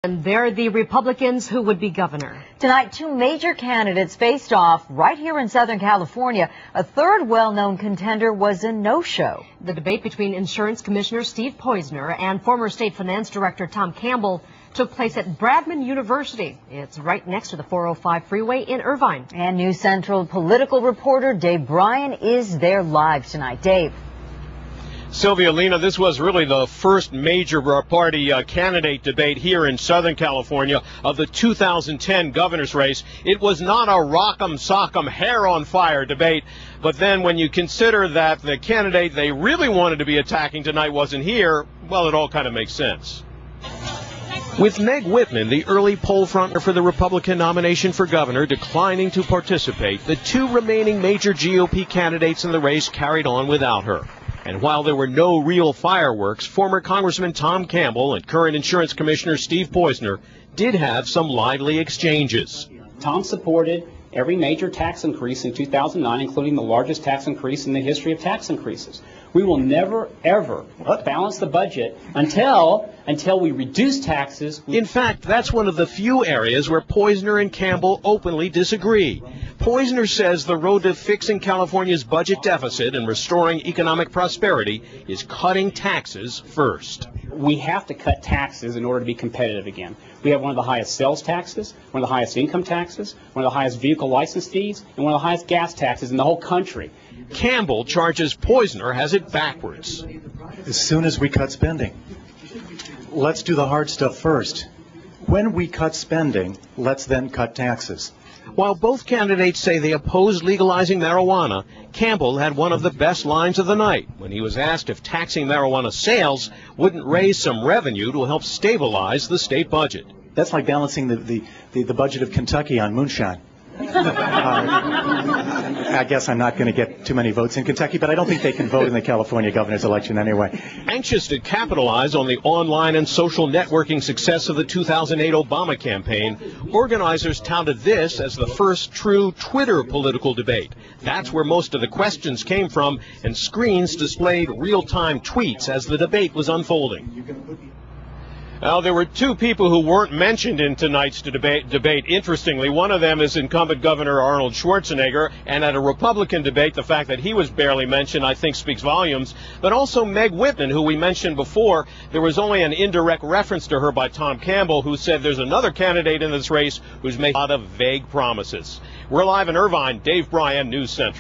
And they're the Republicans who would be governor. Tonight, two major candidates faced off right here in Southern California. A third well-known contender was a no-show. The debate between Insurance Commissioner Steve Poizner and former State Finance Director Tom Campbell took place at Bradman University. It's right next to the 405 freeway in Irvine. And News Central political reporter Dave Bryan is there live tonight. Dave. Sylvia, Lena, this was really the first major party candidate debate here in Southern California of the 2010 governor's race. It was not a rock'em sock'em hair on fire debate, but then when you consider that the candidate they really wanted to be attacking tonight wasn't here, well, it all kind of makes sense. With Meg Whitman, the early poll frontrunner for the Republican nomination for governor, declining to participate, the two remaining major GOP candidates in the race carried on without her. And while there were no real fireworks, former Congressman Tom Campbell and current Insurance Commissioner Steve Poizner did have some lively exchanges. Tom supported every major tax increase in 2009, including the largest tax increase in the history of tax increases. We will never, ever balance the budget until we reduce taxes. In fact, that's one of the few areas where Poizner and Campbell openly disagree. Poizner says the road to fixing California's budget deficit and restoring economic prosperity is cutting taxes first. We have to cut taxes in order to be competitive again. We have one of the highest sales taxes, one of the highest income taxes, one of the highest vehicle license fees, and one of the highest gas taxes in the whole country. Campbell charges Poizner has it backwards. As soon as we cut spending, let's do the hard stuff first. When we cut spending, let's then cut taxes. While both candidates say they oppose legalizing marijuana, Campbell had one of the best lines of the night when he was asked if taxing marijuana sales wouldn't raise some revenue to help stabilize the state budget. That's like balancing the budget of Kentucky on moonshine. I guess I'm not going to get too many votes in Kentucky, but I don't think they can vote in the California governor's election anyway. Anxious to capitalize on the online and social networking success of the 2008 Obama campaign, organizers touted this as the first true Twitter political debate. That's where most of the questions came from, and screens displayed real-time tweets as the debate was unfolding. Now, there were two people who weren't mentioned in tonight's debate. Interestingly, one of them is incumbent Governor Arnold Schwarzenegger, and at a Republican debate, the fact that he was barely mentioned, I think, speaks volumes. But also Meg Whitman, who we mentioned before, there was only an indirect reference to her by Tom Campbell, who said there's another candidate in this race who's made a lot of vague promises. We're live in Irvine. Dave Bryan, News Central.